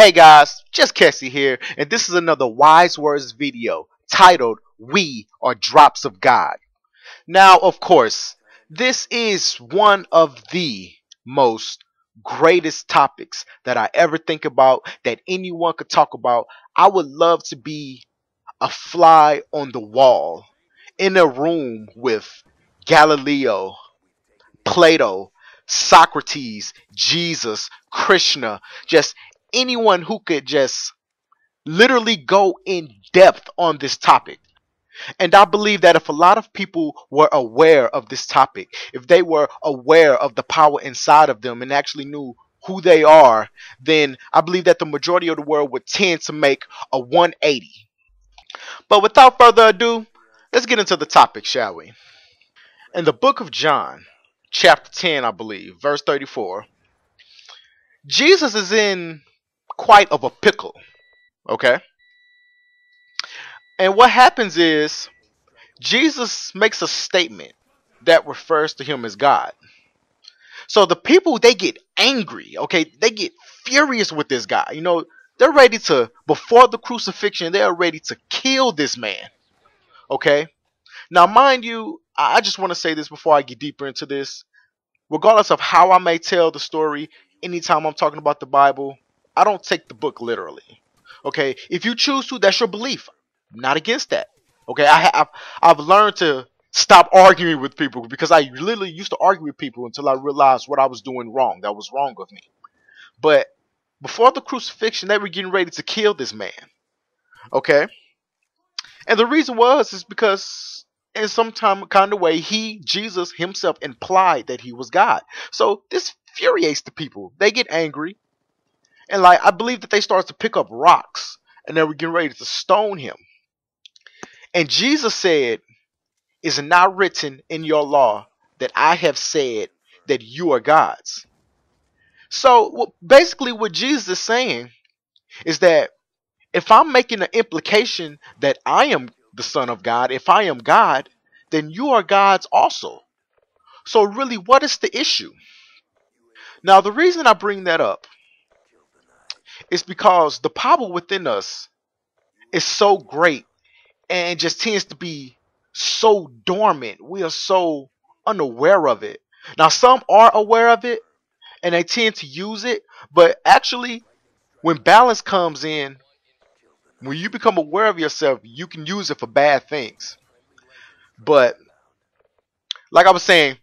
Hey guys, JustKesey here, and this is another Wise Words video titled We Are Drops of God. Now, of course, this is one of the most greatest topics that I ever think about, that anyone could talk about. I would love to be a fly on the wall in a room with Galileo, Plato, Socrates, Jesus, Krishna, just anyone who could just literally go in depth on this topic. And I believe that if a lot of people were aware of this topic, if they were aware of the power inside of them and actually knew who they are, then I believe that the majority of the world would tend to make a 180. But without further ado, let's get into the topic, shall we? In the book of John, chapter 10, I believe, verse 34, Jesus is in quite of a pickle, okay? And what happens is Jesus makes a statement that refers to him as God. So the people, they get angry, okay? They get furious with this guy. They're ready to, before the crucifixion, they're ready to kill this man, okay? Now, mind you, I just want to say this before I get deeper into this. Regardless of how I may tell the story, anytime I'm talking about the Bible, I don't take the book literally. Okay, if you choose to, that's your belief. I'm not against that. Okay, I've learned to stop arguing with people because I literally used to argue with people until I realized what I was doing wrong. That was wrong of me. But before the crucifixion, they were getting ready to kill this man. Okay, and the reason is because in some kind of way, Jesus himself, implied that he was God. So this infuriates the people. They get angry. And I believe that they started to pick up rocks. And they were getting ready to stone him. And Jesus said, "Is it not written in your law that I have said that you are gods?" So basically what Jesus is saying is that if I'm making an implication that I am the Son of God, if I am God, then you are gods also. So really, what is the issue? Now, the reason I bring that up is because the power within us is so great and just tends to be so dormant. We are so unaware of it. Now, some are aware of it and they tend to use it, but actually, when balance comes in, when you become aware of yourself, you can use it for bad things. But like I was saying,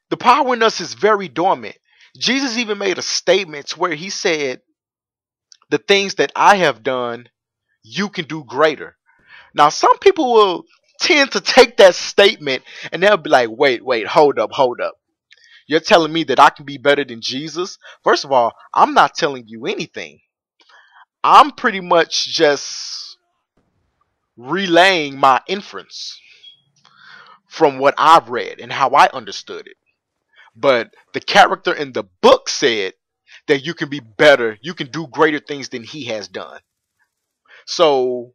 the power in us is very dormant. Jesus even made a statement where he said, "The things that I have done, you can do greater." Now, some people will tend to take that statement and they'll be like, wait, hold up. You're telling me that I can be better than Jesus? First of all, I'm not telling you anything. I'm pretty much just relaying my inference from what I've read and how I understood it. But the character in the book said that you can be better, you can do greater things than he has done. So,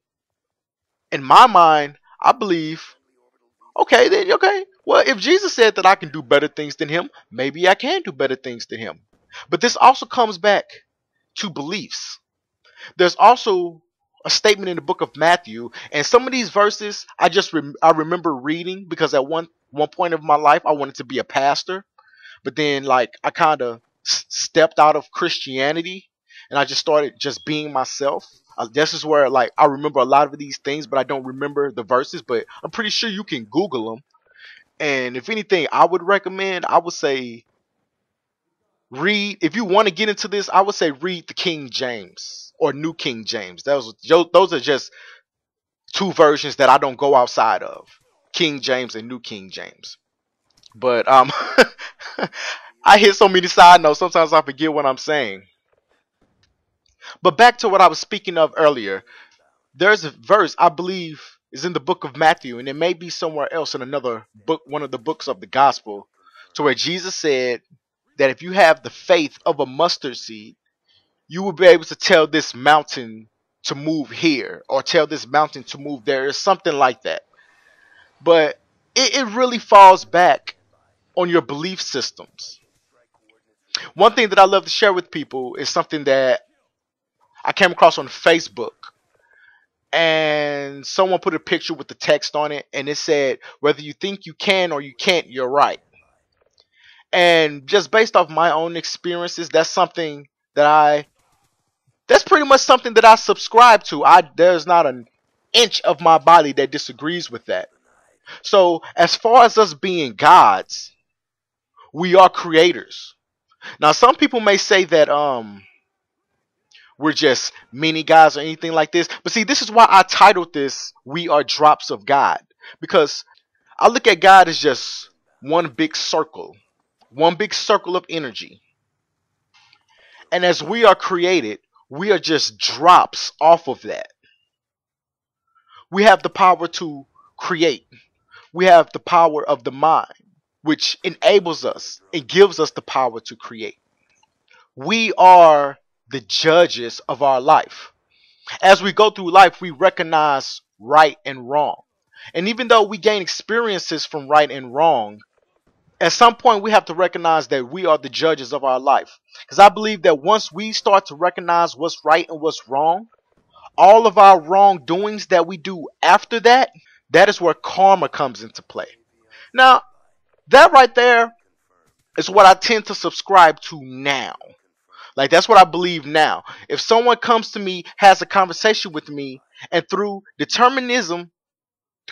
in my mind, I believe, okay. Well, if Jesus said that I can do better things than him, maybe I can do better things than him. But this also comes back to beliefs. There's also a statement in the book of Matthew, and some of these verses I remember reading because at one point of my life I wanted to be a pastor, but then I kind of stepped out of Christianity and I just started just being myself. This is where I remember a lot of these things, but I don't remember the verses. But I'm pretty sure you can Google them. And if anything, I would say read, if you want to get into this, I would say read the King James or New King James. Those are just two versions that I don't go outside of, King James and New King James. But I hit so many side notes, sometimes I forget what I'm saying. But back to what I was speaking of earlier, there's a verse I believe is in the book of Matthew, and it may be somewhere else in another book, one of the books of the gospel, to where Jesus said that if you have the faith of a mustard seed, you will be able to tell this mountain to move here or tell this mountain to move there. It's something like that. But it really falls back on your belief systems. One thing that I love to share with people is something that I came across on Facebook, and someone put a picture with the text on it, and it said, "Whether you think you can or you can't, you're right." And just based off my own experiences, that's pretty much something that I subscribe to. There's not an inch of my body that disagrees with that. So as far as us being gods, we are creators. Now some people may say that we're just mini gods or anything like this. But see, this is why I titled this "We Are Drops of God." Because I look at God as just one big circle of energy. And as we are created, we are just drops off of that. We have the power to create. We have the power of the mind, which enables us and gives us the power to create. We are the judges of our life. As we go through life, we recognize right and wrong. And even though we gain experiences from right and wrong, at some point we have to recognize that we are the judges of our life. Because I believe that once we start to recognize what's right and what's wrong, all of our wrongdoings that we do after that, that is where karma comes into play. Now, that right there is what I tend to subscribe to now. Like, that's what I believe now. If someone comes to me, has a conversation with me, and through determinism,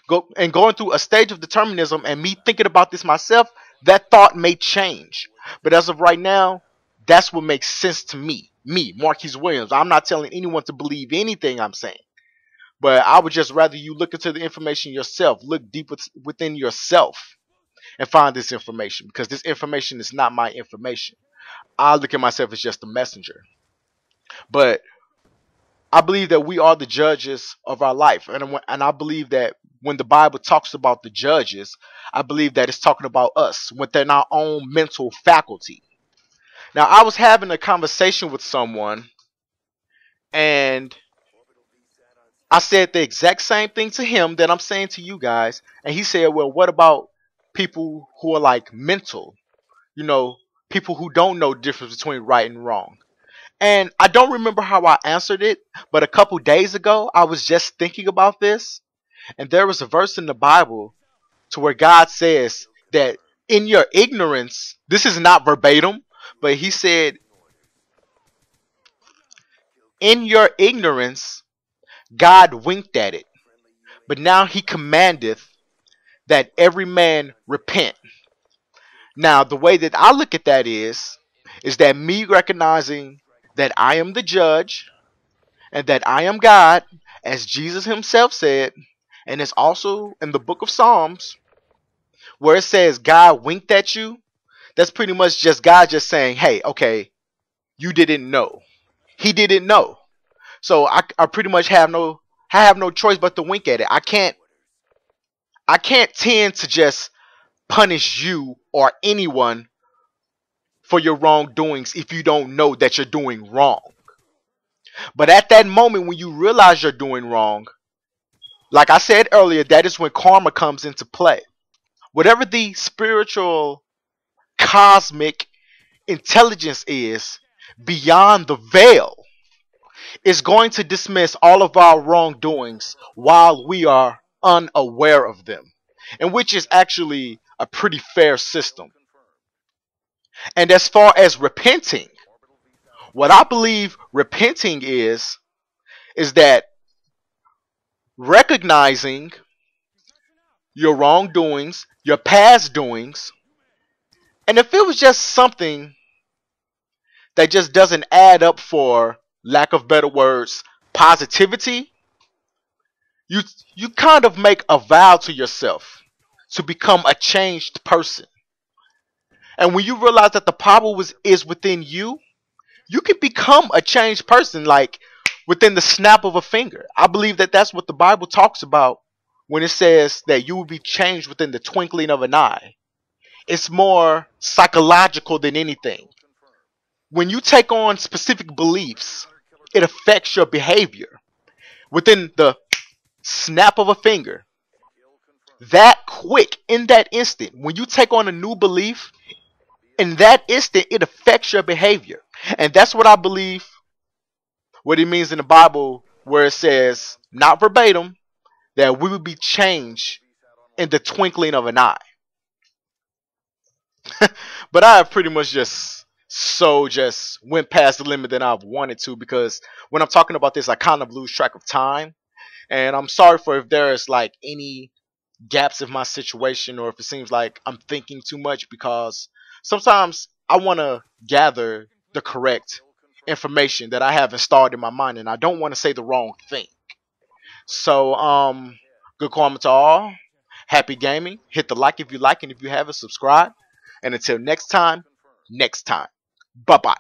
going through a stage of determinism and me thinking about this myself, that thought may change. But as of right now, that's what makes sense to me. Me, Marquise Williams. I'm not telling anyone to believe anything I'm saying. But I would just rather you look into the information yourself. Look deep within yourself and find this information. Because this information is not my information. I look at myself as just a messenger. But I believe that we are the judges of our life. And I believe that when the Bible talks about the judges, I believe that it's talking about us within our own mental faculty. Now, I was having a conversation with someone, and I said the exact same thing to him that I'm saying to you guys. And he said, well, what about people who are like mental? You know, people who don't know the difference between right and wrong. And I don't remember how I answered it, but a couple days ago, I was just thinking about this. And there was a verse in the Bible to where God says that in your ignorance, this is not verbatim, but he said, in your ignorance, God winked at it, but now he commandeth that every man repent. Now, the way that I look at that is that me recognizing that I am the judge and that I am God, as Jesus himself said, and it's also in the book of Psalms, where it says God winked at you. That's pretty much just God just saying, hey, okay, you didn't know. He didn't know. So I pretty much have no choice but to wink at it. I can't tend to just punish you or anyone for your wrongdoings if you don't know that you're doing wrong. But at that moment when you realize you're doing wrong, like I said earlier, that is when karma comes into play. Whatever the spiritual cosmic intelligence is beyond the veil is going to dismiss all of our wrongdoings while we are unaware of them, and which is actually a pretty fair system. And as far as repenting, what I believe repenting is that recognizing your wrongdoings, your past doings, and if it was just something that just doesn't add up, for lack of better words, positivity, you you kind of make a vow to yourself to become a changed person. And when you realize that the power is within you, you can become a changed person like within the snap of a finger. I believe that that's what the Bible talks about when it says that you will be changed within the twinkling of an eye. It's more psychological than anything. When you take on specific beliefs, it affects your behavior within the snap of a finger. That quick, in that instant, when you take on a new belief, in that instant, it affects your behavior. And that's what I believe what he means in the Bible, where it says, not verbatim, that we would be changed in the twinkling of an eye. But I have pretty much just went past the limit that I've wanted to, because when I'm talking about this, I kind of lose track of time. And I'm sorry for if there's like any gaps in my situation, or if it seems like I'm thinking too much, because sometimes I want to gather the correct information that I have installed in my mind, and I don't want to say the wrong thing. So, good karma to all. Happy gaming. Hit the like if you like, and if you haven't, subscribe. And until next time, next time. Bye bye.